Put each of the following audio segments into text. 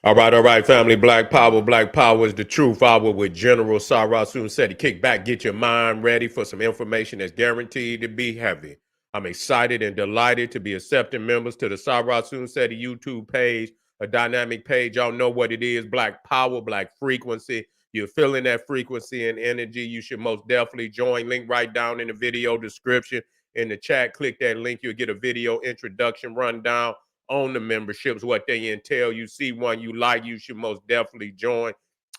All right, family. Black Power is the truth. Hour with General Sarah Soon said, kick back, get your mind ready for some information that's guaranteed to be heavy. I'm excited and delighted to be accepting members to the Sarah Soon said YouTube page, a dynamic page. Y'all know what it is: Black Power, Black Frequency. You're feeling that frequency and energy. You should most definitely join. Link right down in the video description. In the chat, click that link. You'll get a video introduction rundown on the memberships, what they entail. You see one you like, you should most definitely join.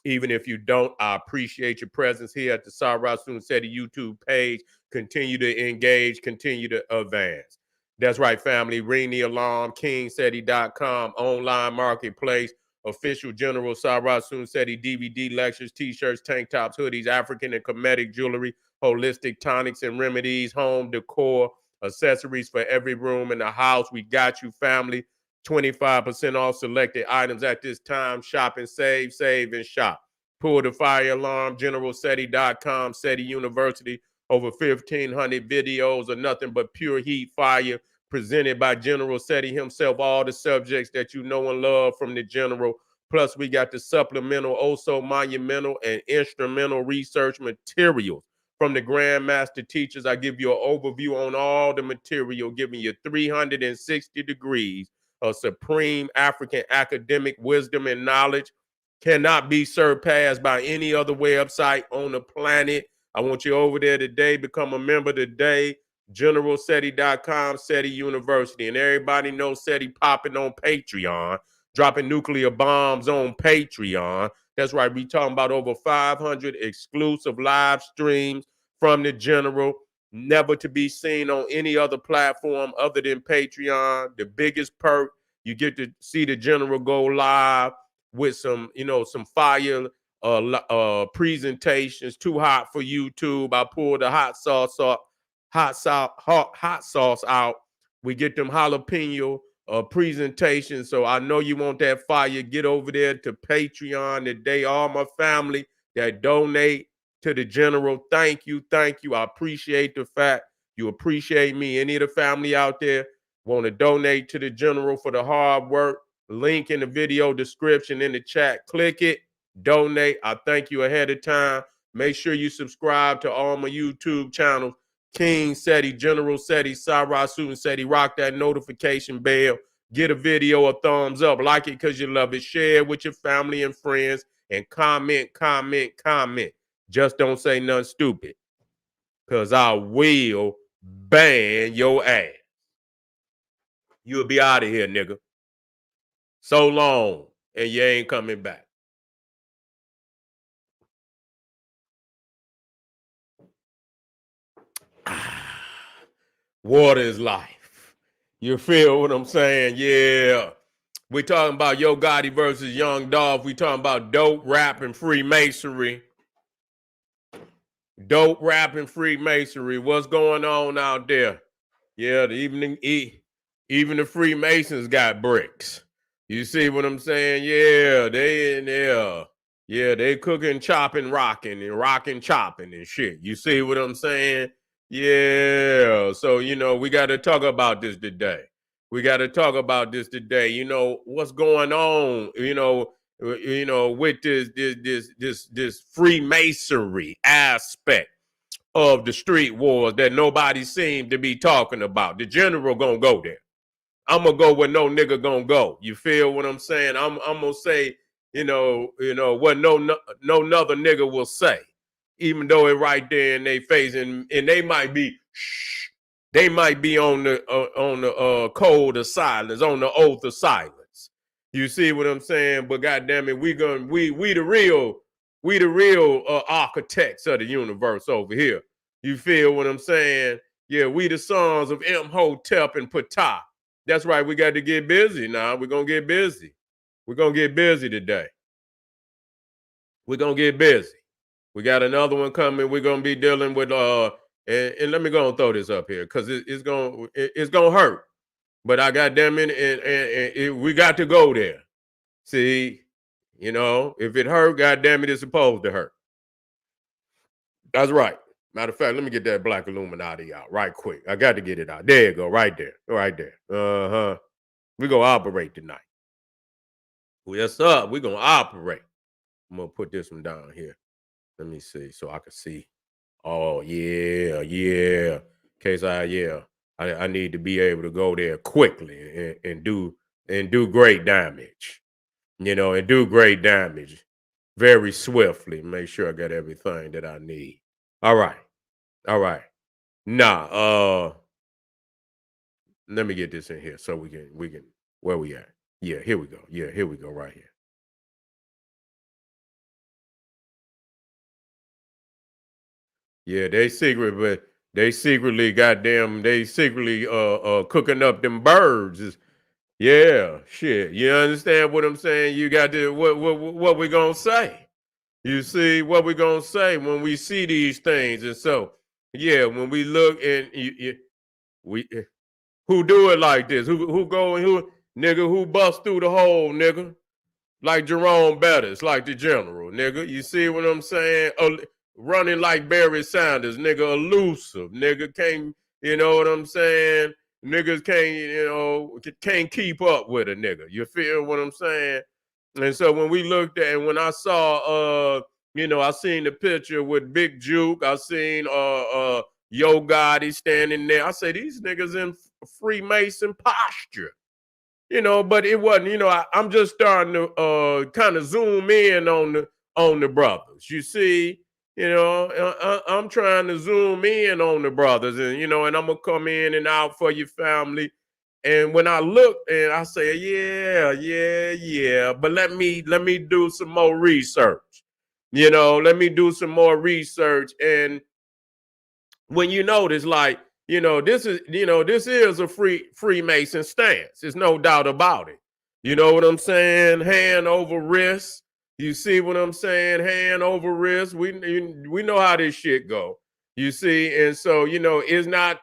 Even if you don't, I appreciate your presence here at the Sarah Soon City YouTube page. Continue to engage, continue to advance. That's right, family. Ring the alarm, kingseti.com, online marketplace, official General Sarah Soon Seti DVD lectures, t-shirts, tank tops, hoodies, African and Kemetic jewelry, holistic tonics and remedies, home decor, accessories for every room in the house. We got you, family. 25% off selected items at this time. Shop and save and shop. Pull the fire alarm, generalseti.com, SETI University. Over 1,500 videos of nothing but pure heat fire presented by General SETI himself. All the subjects that you know and love from the General. Plus, we got the supplemental, also monumental and instrumental research materials from the Grandmaster teachers. I give you an overview on all the material, giving you 360 degrees of supreme African academic wisdom and knowledge. Cannot be surpassed by any other website on the planet. I want you over there today. Become a member today. GeneralSeti.com, SETI University. And everybody knows SETI popping on Patreon, dropping nuclear bombs on Patreon. That's right. We talking about over 500 exclusive live streams from the General, never to be seen on any other platform other than Patreon. The biggest perk, you get to see the General go live with some, some fire presentations. Too hot for YouTube. I pulled the hot sauce out. We get them jalapeno presentations. So I know you want that fire. Get over there to Patreon today. All my family that donate to the General, thank you. I appreciate the fact you appreciate me. Any of the family out there want to donate to the General for the hard work, link in the video description in the chat. Click it, donate. I thank you ahead of time. Make sure you subscribe to all my YouTube channels: King Seti, General Seti, Sarah Susan Seti. Rock that notification bell. Get a video a thumbs up. Like it because you love it. Share it with your family and friends. And comment. Just don't say nothing stupid, because I will ban your ass. You'll be out of here, nigga. So long, and you ain't coming back. Water is life. You feel what I'm saying? Yeah. We talking about Yo Gotti versus Young Dolph. We talking about dope rap and Freemasonry. Dope rap and Freemasonry. What's going on out there? Yeah, even the Freemasons got bricks. You see what I'm saying? Yeah, they in there. Yeah, they cooking, chopping, rocking, and rocking, chopping and shit. You see what I'm saying? Yeah. So, we got to talk about this today. What's going on, with this Freemasonry aspect of the street wars that nobody seemed to be talking about. The General gonna go there. I'm gonna go where no nigga gonna go. You feel what I'm saying? I'm gonna say, what no another nigga will say, even though it right there in their face, and they might be they might be on the code of silence, on the oath of silence. You see what I'm saying? But goddamn it, we the real architects of the universe over here. You feel what I'm saying? Yeah, we the sons of Imhotep and Ptah. That's right. We got to get busy now. We're gonna get busy. We're gonna get busy today. We're gonna get busy. We got another one coming. We're gonna be dealing with and let me go and throw this up here because it's gonna hurt. But I got damn it, and we got to go there. See, if it hurt, God damn it, it's supposed to hurt. That's right. Matter of fact, let me get that Black Illuminati out right quick. I got to get it out. There you go, right there. Right there. Uh-huh. We're gonna operate tonight. Yes, up. We're gonna operate. I'm gonna put this one down here. Let me see so I can see. Oh yeah, yeah. In case I need to be able to go there quickly and do great damage. And do great damage very swiftly. Make sure I got everything that I need. All right. All right. Nah, let me get this in here so we can where we at? Yeah, here we go. Yeah, here we go right here. Yeah, they secretly cooking up them birds. Yeah, shit. You understand what I'm saying? You got to what we gonna say? You see what we gonna say when we see these things, and so yeah, when we look and we who do it like this? Who go and who bust through the hole, nigga? Like Jerome Bettis, like the general, nigga. You see what I'm saying? Running like Barry Sanders, nigga, elusive, nigga. Can't, you know what I'm saying? Niggas can't keep up with a nigga. You feel what I'm saying? And so when we looked at, and when I saw, I seen the picture with Big Juke. I seen Yo Gotti standing there. I say these niggas in Freemason posture. But it wasn't. I'm just starting to kind of zoom in on the brothers. You see, I'm trying to zoom in on the brothers, and I'm gonna come in and out for your family. And when I look and I say, yeah, yeah, yeah, but let me do some more research. Let me do some more research. And when you notice, like, this is a Freemason stance. There's no doubt about it. You know what I'm saying? Hand over wrist. You see what I'm saying? Hand over wrist. We know how this shit go. You see, and so it's not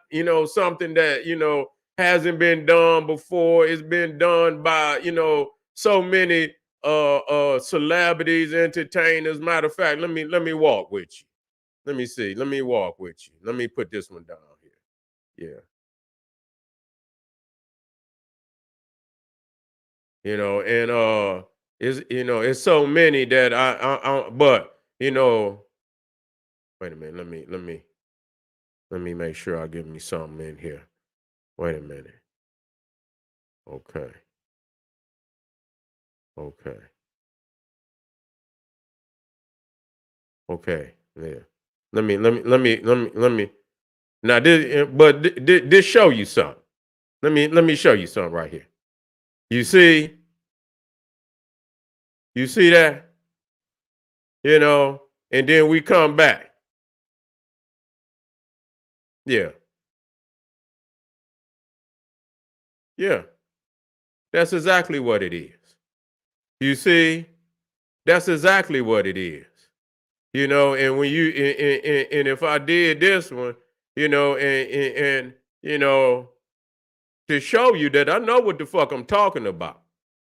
something that hasn't been done before. It's been done by so many celebrities, entertainers. Matter of fact, let me walk with you. Let me see. Let me walk with you. Let me put this one down here. Yeah. And it's so many that but wait a minute. Let me make sure I give me something in here. Wait a minute. Okay. Okay. Okay. Yeah. Let me now this show you something. Let me show you something right here. You see, that? And then we come back. Yeah. Yeah. That's exactly what it is. You see, that's exactly what it is. And when and if I did this one, and to show you that I know what the fuck I'm talking about.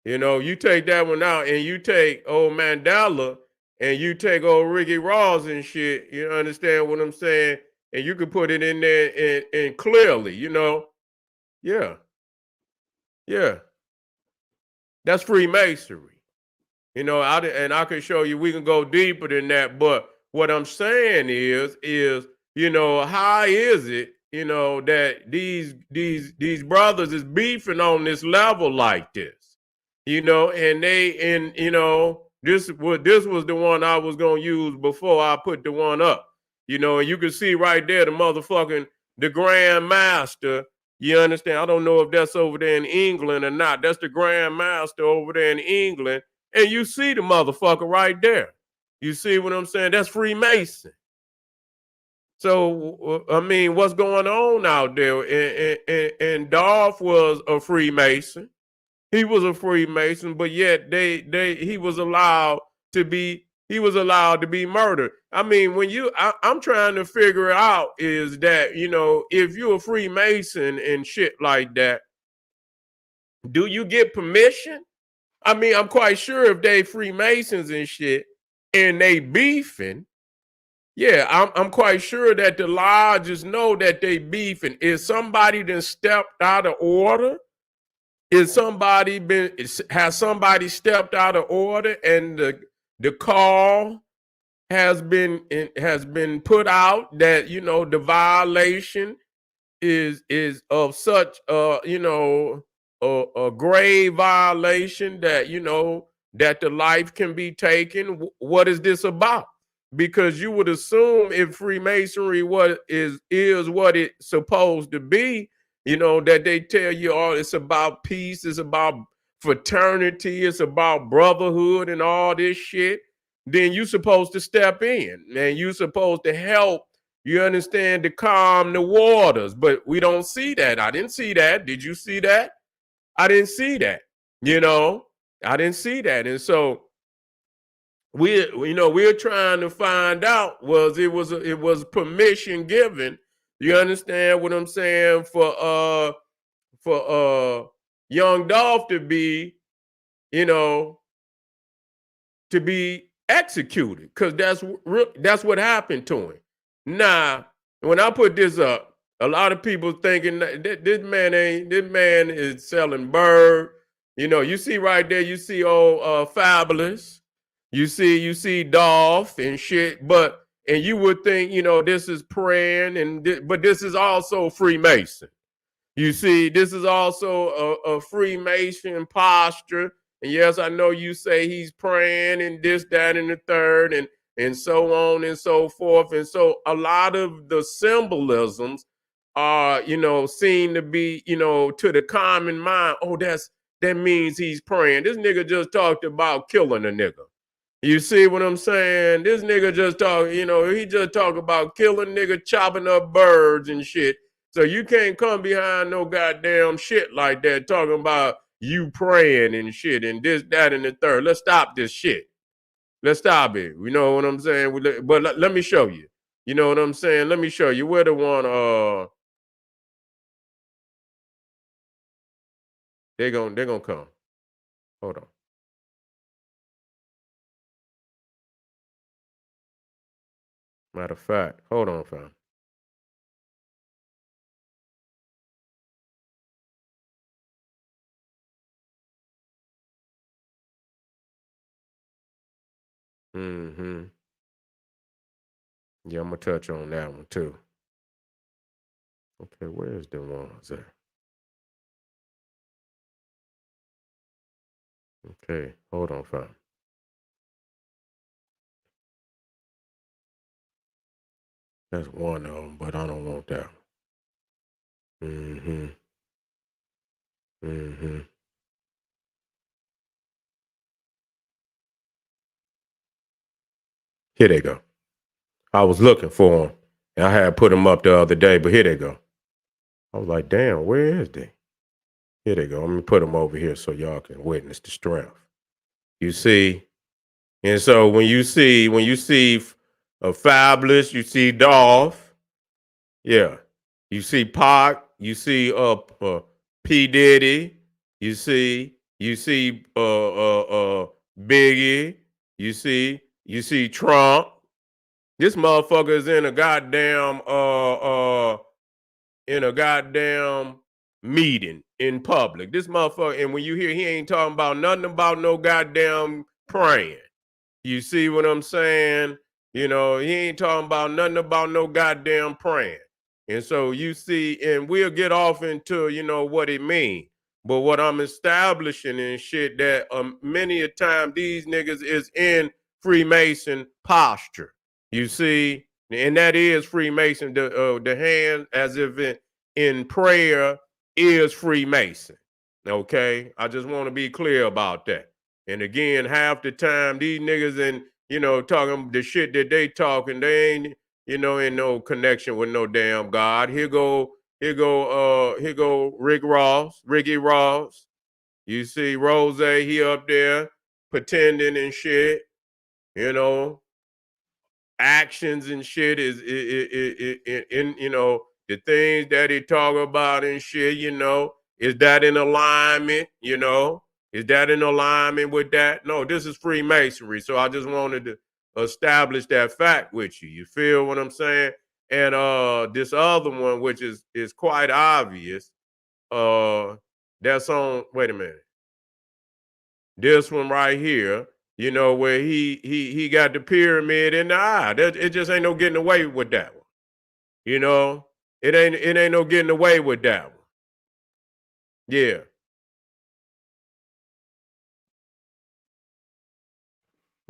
You take that one out and you take old Mandela and you take old Ricky Ross and shit. You understand what I'm saying? And you can put it in there and clearly, yeah, yeah, that's Freemasonry. And I can show you we can go deeper than that. But what I'm saying is, how is it, that these brothers is beefing on this level like this? This was the one I was gonna use before I put the one up. And you can see right there the Grand Master. You understand? I don't know if that's over there in England or not. That's the Grand Master over there in England. And you see the motherfucker right there. You see what I'm saying? That's Freemason. So I mean, what's going on out there? And Dolph was a Freemason. He was a Freemason, but yet he was allowed to be murdered. I mean, I'm trying to figure out is that if you're a Freemason and shit like that, do you get permission? I mean, I'm quite sure if they Freemasons and shit and they beefing, yeah, I'm quite sure that the lodges know that they beefing. Is somebody then stepped out of order has somebody stepped out of order and the call has been put out that the violation is of such a grave violation that that the life can be taken. What is this about? Because you would assume if Freemasonry is what it's supposed to be, that they tell you, oh, it's about peace, it's about fraternity, it's about brotherhood and all this shit, then you're supposed to step in and you're supposed to help, you understand, to calm the waters. But we don't see that. I didn't see that. Did you see that? I didn't see that. You know, I didn't see that. And so we're trying to find out, it was permission given. You understand what I'm saying? For young Dolph to be, you know, to be executed, because that's what happened to him. Now, when I put this up, a lot of people thinking that this man is selling bird. You see right there, you see old Fabulous, you see Dolph and shit, and you would think this is praying, but this is also Freemason. You see, this is also a Freemason posture. And yes, I know you say he's praying and this, that, and the third, and so on and so forth. And so a lot of the symbolisms are, seem to be, to the common mind, oh, that means he's praying. This nigga just talked about killing a nigga. You see what I'm saying? This nigga just he just talk about killing nigga, chopping up birds and shit. So you can't come behind no goddamn shit like that talking about you praying and shit and this, that, and the third. Let's stop this shit. Let's stop it. You know what I'm saying? But let me show you. You know what I'm saying? Let me show you. We're the one, they're gonna come. Hold on. Matter of fact, hold on, fam. Mm-hmm. Yeah, I'm gonna touch on that one too. Okay, where's the ones at? Okay, hold on, fam. That's one of them, but I don't want that one. Mm-hmm. Mm-hmm. Here they go. I was looking for them, and I had put them up the other day, but here they go. I was like, damn, where is they? Here they go. Let me put them over here so y'all can witness the strength. You see, and so when you see a Fabulous, you see Dolph, yeah. You see Pac, you see P Diddy, you see Biggie, you see Trump. This motherfucker is in a goddamn meeting in public. This motherfucker, and when you hear he ain't talking about nothing about no goddamn praying. You see what I'm saying? He ain't talking about nothing about no goddamn praying. And so you see, and we'll get off into, what it means. But what I'm establishing and shit that many a time these niggas is in Freemason posture. You see, and that is Freemason. The hand as if in prayer is Freemason. Okay, I just want to be clear about that. And again, half the time these niggas and talking the shit that they talking, they ain't in no connection with no damn God. Here go Ricky Ross. You see Rose, he up there pretending and shit, you know, actions and shit is in the things that he talk about and shit, is that in alignment, is that in alignment with that? No, this is Freemasonry. So I just wanted to establish that fact with you. You feel what I'm saying? And this other one, which is quite obvious, uh That's on, wait a minute. This one right here, you know, where he got the pyramid in the eye. It just ain't no getting away with that one. You know, it ain't no getting away with that one. Yeah.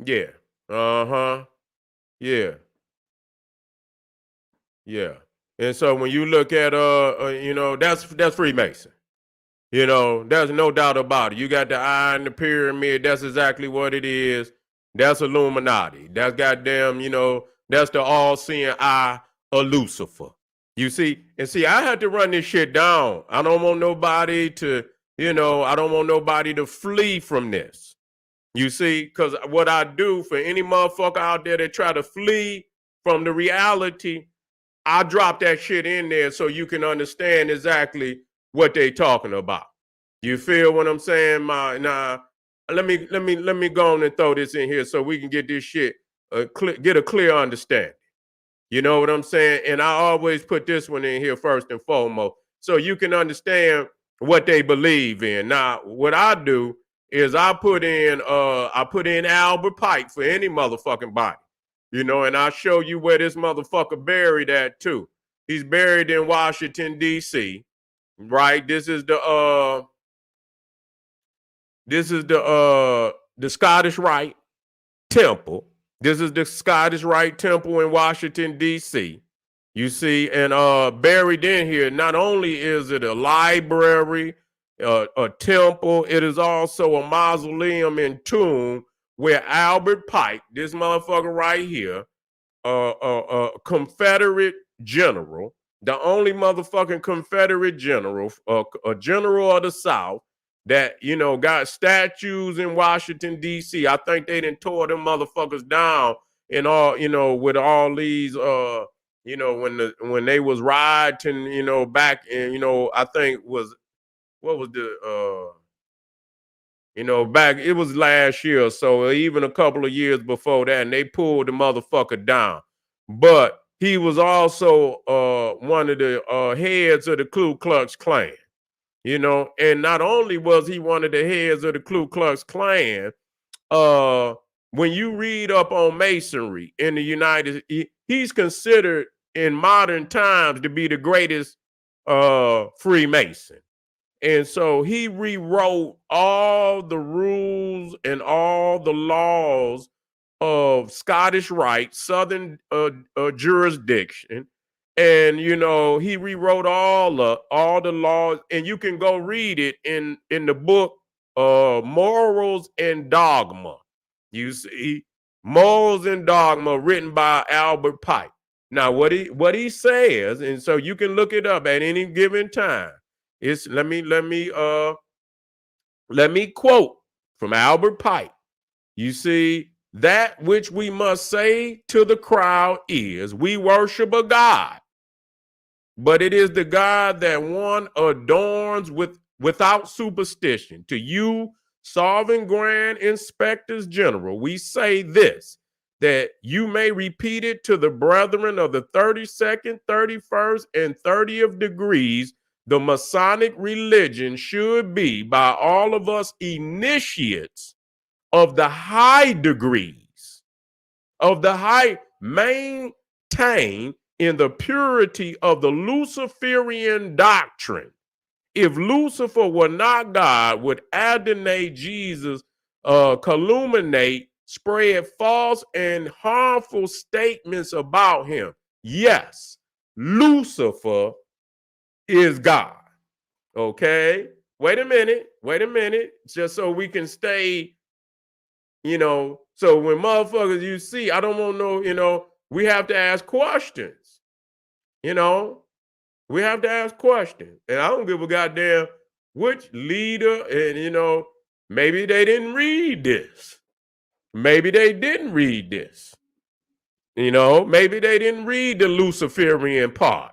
Yeah. Uh-huh. Yeah. Yeah. And so when you look at you know, that's Freemason. You know, there's no doubt about it. You got the eye and the pyramid. That's exactly what it is. That's Illuminati. That's goddamn, you know, that's the all-seeing eye of Lucifer. You see, and see, I had to run this shit down. I don't want nobody to, you know, I don't want nobody to flee from this. You see, because what I do for any motherfucker out there that try to flee from the reality, I drop that shit in there so you can understand exactly what they talking about. You feel what I'm saying? Let me go on and throw this in here so we can get this shit get a clear understanding. You know what I'm saying? And I always put this one in here first and foremost so you can understand what they believe in. Now, what I do is I put in Albert Pike for any motherfucking body. You know, and I'll show you where this motherfucker buried at too. He's buried in Washington, D.C. Right? This is the Scottish Rite Temple. This is the Scottish Rite Temple in Washington, D.C. You see, and buried in here, not only is it a library, a temple, it is also a mausoleum and tomb where Albert Pike, this motherfucker right here, Confederate general, the only motherfucking Confederate general, a general of the South that, you know, got statues in Washington, D.C. I think they done tore them motherfuckers down and all, you know, with all these, you know, when they was rioting, you know, back in, you know, I think what was the, you know, back, it was last year, so even a couple of years before that, and they pulled the motherfucker down. But he was also one of the heads of the Ku Klux Klan, you know, and not only was he one of the heads of the Ku Klux Klan, uh, when you read up on Masonry in the he's considered in modern times to be the greatest Freemason. And so he rewrote all the rules and all the laws of Scottish Rite, Southern jurisdiction. And you know, he rewrote all the laws, and you can go read it in the book Morals and Dogma. You see, Morals and Dogma, written by Albert Pike. Now, what he says, and so you can look it up at any given time. It's let me quote from Albert Pike. You see, that which we must say to the crowd is, we worship a God, but it is the God that one adorns without superstition. To you, sovereign grand inspectors general, we say this, that you may repeat it to the brethren of the 32nd, 31st, and 30th degrees. The Masonic religion should be, by all of us initiates of the high degrees, of the high, maintain in the purity of the Luciferian doctrine. If Lucifer were not God, would Adonai Jesus calumniate, spread false and harmful statements about him? Yes, Lucifer is God. Okay? Wait a minute, just so we can stay, you know, so when motherfuckers you see, I don't want no, you know, we have to ask questions, you know, we have to ask questions. And I don't give a goddamn which leader, and, you know, maybe they didn't read this. Maybe they didn't read this. You know, maybe they didn't read the Luciferian part.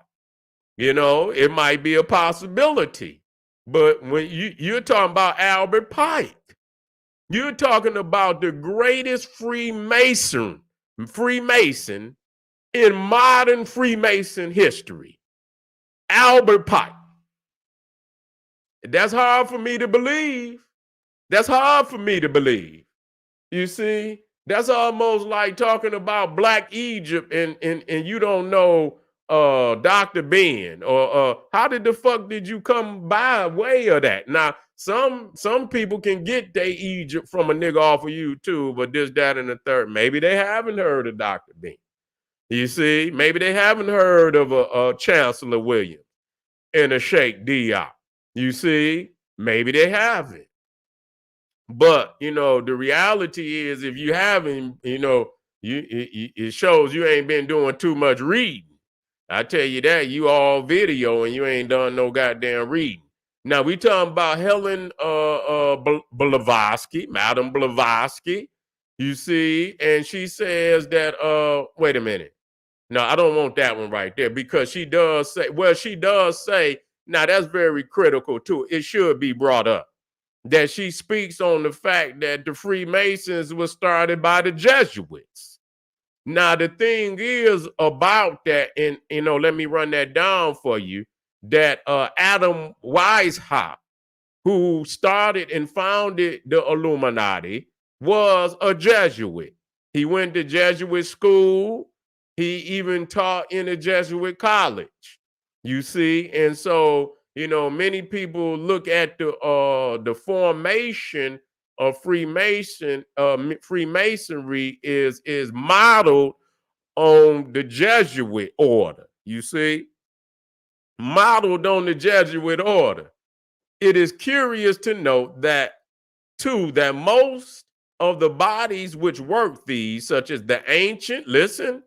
You know, it might be a possibility. But when you're talking about Albert Pike, you're talking about the greatest Freemason in modern Freemason history, Albert Pike. That's hard for me to believe. That's hard for me to believe. You see, that's almost like talking about Black Egypt and you don't know Dr. Ben or how did the fuck did you come by way of that? Now, some people can get their Egypt from a nigga off of YouTube, but this, that, and the third. Maybe they haven't heard of Dr. Ben. You see, maybe they haven't heard of a Chancellor Williams and a Sheikh Diop. You see, maybe they haven't. But the reality is, if you haven't, it shows you ain't been doing too much reading. I tell you that, you all video and you ain't done no goddamn reading. Now we talking about Helen Blavatsky, Madam Blavatsky. You see, and she says that wait a minute. No, I don't want that one right there, because she does say, now that's very critical too. It should be brought up that she speaks on the fact that the Freemasons was started by the Jesuits. Now, the thing is about that, and let me run that down for you, that Adam Weishaupt, who started and founded the Illuminati, was a Jesuit. He went to Jesuit school. He even taught in a Jesuit college, you see. And so, many people look at the formation of Freemasonry is modeled on the Jesuit order, you see, modeled on the Jesuit order. It is curious to note that most of the bodies which work these, such as the ancient, listen,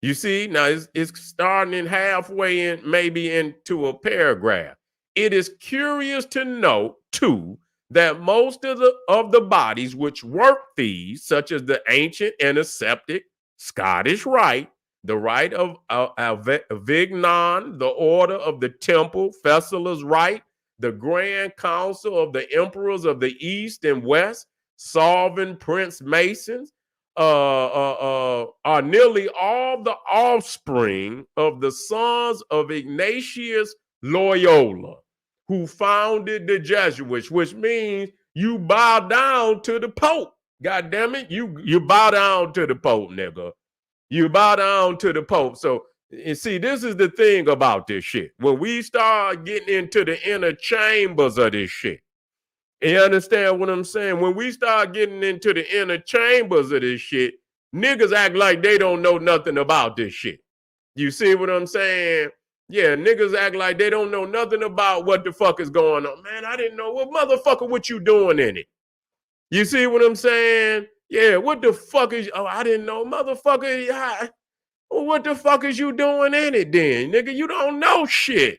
you see, now it's starting in halfway in, maybe into a paragraph. It is curious to note, too, that most of the bodies which work these, such as the ancient antiseptic Scottish Rite, the Rite of Avignon, the Order of the Temple, Fessalers Rite, the Grand Council of the Emperors of the East and West, Solving Prince Masons, are nearly all the offspring of the sons of Ignatius Loyola, who founded the Jesuits, which means you bow down to the Pope. God damn it, you bow down to the Pope, nigga. You bow down to the Pope. So, and see, this is the thing about this shit. When we start getting into the inner chambers of this shit, you understand what I'm saying? When we start getting into the inner chambers of this shit, niggas act like they don't know nothing about this shit. You see what I'm saying? Yeah, niggas act like they don't know nothing about what the fuck is going on. Man, I didn't know. What motherfucker, what you doing in it? You see what I'm saying? Yeah, what the fuck is, I didn't know, motherfucker. What the fuck is you doing in it then? Nigga, you don't know shit.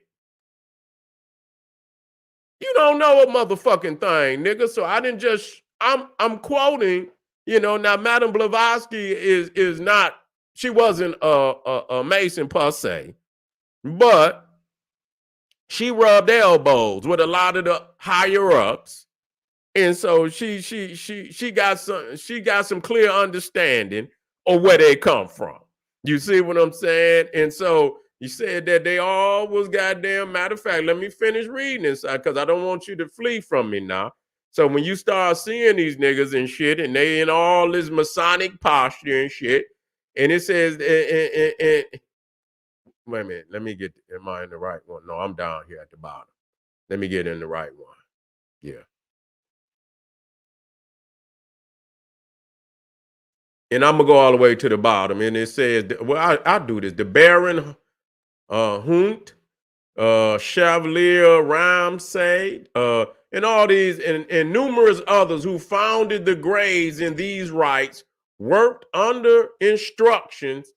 You don't know a motherfucking thing, nigga. So I didn't just, I'm quoting, now Madame Blavatsky is not, she wasn't a Mason per se, but she rubbed elbows with a lot of the higher ups. And so she got some clear understanding of where they come from. You see what I'm saying? And so you said that they all was goddamn, matter of fact, let me finish reading this because I don't want you to flee from me now. So when you start seeing these niggas and shit, and they in all this Masonic posture and shit, and it says, wait a minute, let me get, am I in the right one? No, I'm down here at the bottom. Let me get in the right one. Yeah. And I'm going to go all the way to the bottom. And it says, well, I do this. The Baron Hunt, Chevalier Ramsay, and all these, and numerous others who founded the grades in these rites worked under instructions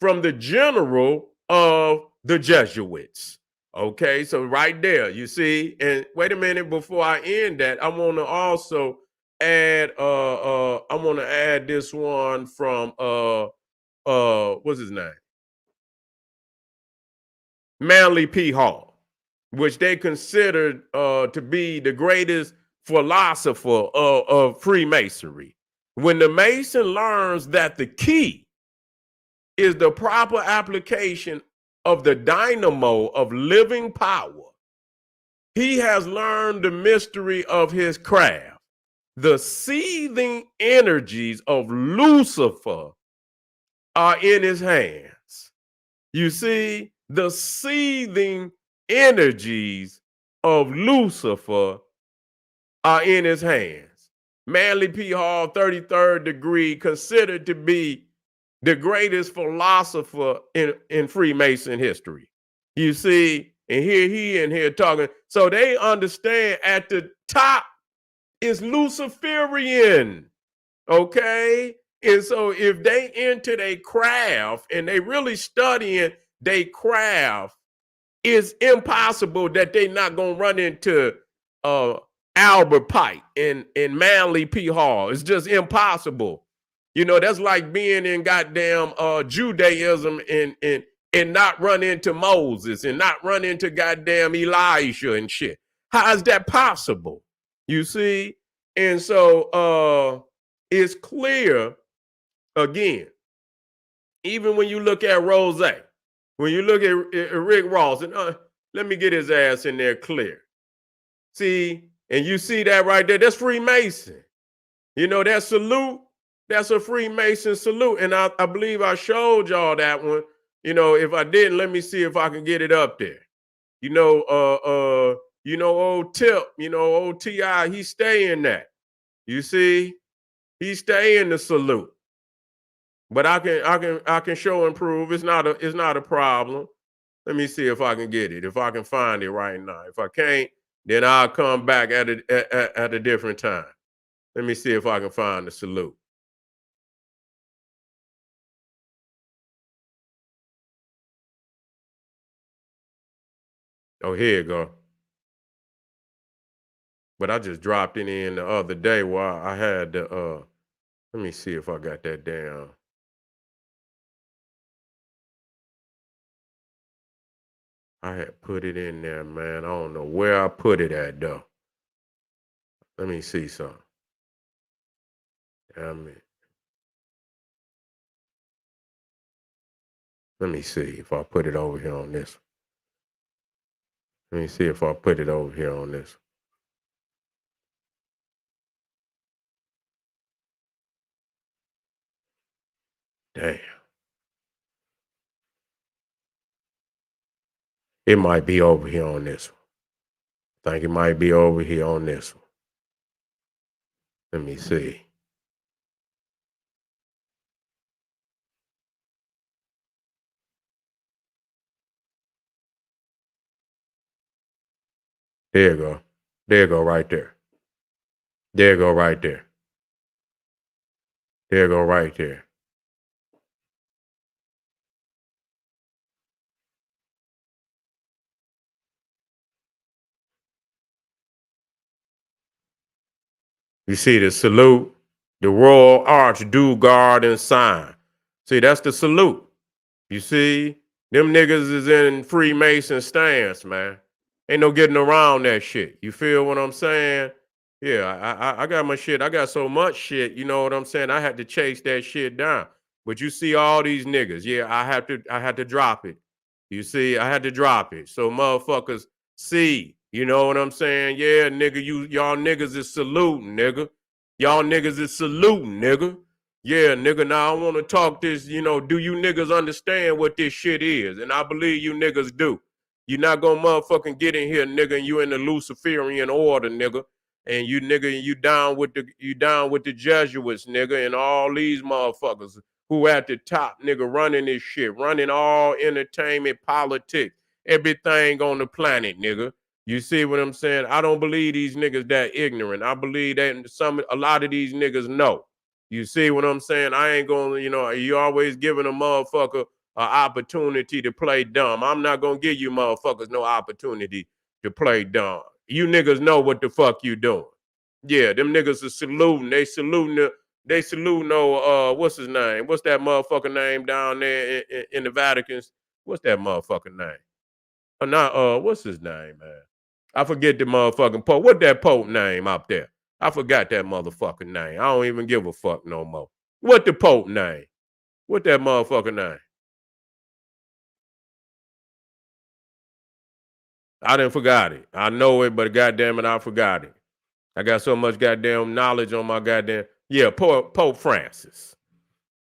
from the general of the Jesuits. Okay, so right there, you see, and wait a minute, before I end that, I want to also add I want to add this one from what's his name? Manly P. Hall, which they considered to be the greatest philosopher of Freemasonry. When the Mason learns that the key is the proper application of the dynamo of living power, He has learned the mystery of his craft. The seething energies of Lucifer are in his hands. You see, the seething energies of Lucifer are in his hands. Manly P. Hall, 33rd degree, considered to be the greatest philosopher in Freemason history. You see, and here he in here talking. So they understand at the top is Luciferian. Okay. And so if they into their craft and they really studying their craft, it's impossible that they not gonna run into Albert Pike and Manly P. Hall. It's just impossible. You know, that's like being in goddamn Judaism and not run into Moses and not run into goddamn Elijah and shit. How is that possible? You see? And so it's clear again, even when you look at Rose, when you look at Rick Ross, and let me get his ass in there clear. See, and you see that right there, that's Freemason. You know, that salute, that's a Freemason salute. And I believe I showed y'all that one. You know, if I didn't, let me see if I can get it up there. Old Tip, old T.I., he stay in that. You see, he stay in the salute. But I can show and prove it's not a problem. Let me see if I can get it. If I can find it right now. If I can't, then I'll come back at a different time. Let me see if I can find the salute. Oh, here you go. But I just dropped it in the other day while I had the let me see if I got that down. I had put it in there, man. I don't know where I put it at though. Let me see something. Damn it. Let me see if I put it over here on this. Let me see if I put it over here on this. Damn. It might be over here on this one. I think it might be over here on this one. Let me see. There you go. There you go right there. There you go right there. There you go right there. You see the salute, the Royal Arch, do guard and sign. See, that's the salute. You see, them niggas is in Freemason stance, man. Ain't no getting around that shit. You feel what I'm saying? Yeah, I got my shit. I got so much shit. You know what I'm saying? I had to chase that shit down. But you see all these niggas. Yeah, I had to drop it. You see, I had to drop it. So motherfuckers see. You know what I'm saying? Yeah, nigga, y'all niggas is saluting, nigga. Y'all niggas is saluting, nigga. Yeah, nigga, now I want to talk this, do you niggas understand what this shit is? And I believe you niggas do. You're not gonna motherfucking get in here, nigga, and you in the Luciferian order, nigga. And you nigga, you down with the Jesuits, nigga, and all these motherfuckers who at the top, nigga, running this shit, running all entertainment, politics, everything on the planet, nigga. You see what I'm saying? I don't believe these niggas that ignorant. I believe that a lot of these niggas know. You see what I'm saying? I ain't gonna, you always giving a motherfucker an opportunity to play dumb. I'm not gonna give you motherfuckers no opportunity to play dumb. You niggas know what the fuck you doing. Yeah, them niggas are saluting. They saluting what's his name? What's that motherfucker name down there in the Vatican's? What's that motherfucker name? What's his name, man? I forget the motherfucking Pope. What that Pope name up there? I forgot that motherfucking name. I don't even give a fuck no more. What the Pope name? What that motherfucker name? I didn't forgot it. I know it, but goddamn it, I forgot it. I got so much goddamn knowledge on my goddamn Pope Francis.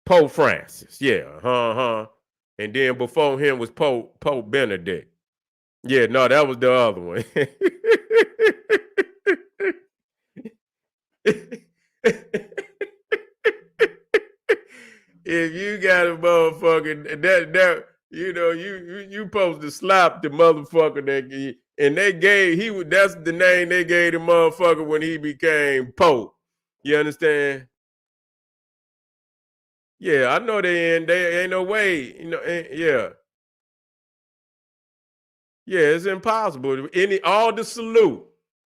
Pope Francis, yeah, and then before him was Pope Benedict. Yeah, no, that was the other one. If you got a motherfucking that you supposed to slap the motherfucker and they gave that's the name they gave the motherfucker when he became Pope. You understand? Yeah, I know they ain't no way, yeah. Yeah, it's impossible. All the salute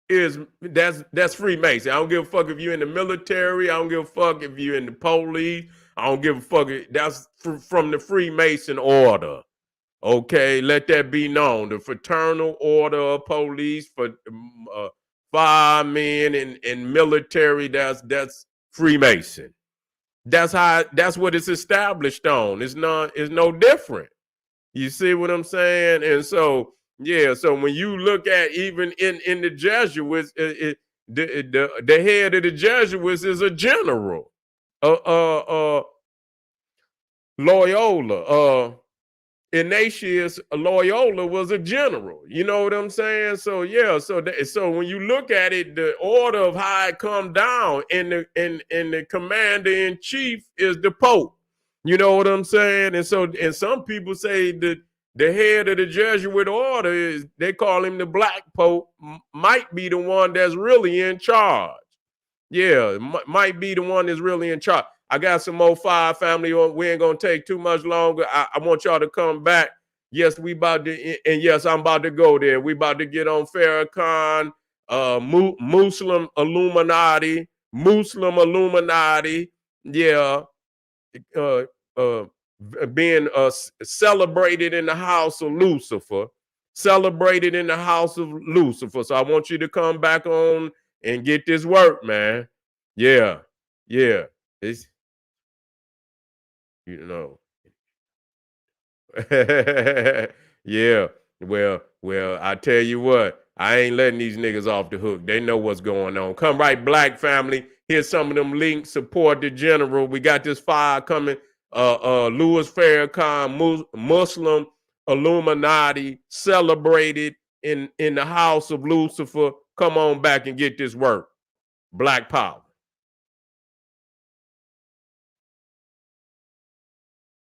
that's Freemason. I don't give a fuck if you're in the military. I don't give a fuck if you're in the police. I don't give a fuck. That's from the Freemason order. Okay, let that be known. The Fraternal Order of Police for firemen and military. That's Freemason. That's what it's established on. It's no different. You see what I'm saying? And so, yeah, so when you look at even in the Jesuits, the head of the Jesuits is a general, Loyola. Ignatius Loyola was a general. You know what I'm saying? So yeah, so when you look at it, the order of how it come down, and the commander in chief is the Pope. You know what I'm saying? And some people say that the head of the Jesuit order is, they call him the Black Pope, might be the one that's really in charge. Yeah, might be the one that's really in charge. I got some more fire family on. We ain't gonna take too much longer. I want y'all to come back. Yes, we about to, and yes, I'm about to go there. We about to get on Farrakhan, Muslim Illuminati. Yeah, uh, uh, being celebrated in the house of Lucifer, celebrated in the house of Lucifer. So I want you to come back on and get this work, man. Yeah, yeah. It's, you know. Yeah. Well, I tell you what, I ain't letting these niggas off the hook. They know what's going on. Come right, Black family. Here's some of them links. Support the general. We got this fire coming. Louis Farrakhan, Muslim Illuminati, celebrated in the house of Lucifer. Come on back and get this work. Black power.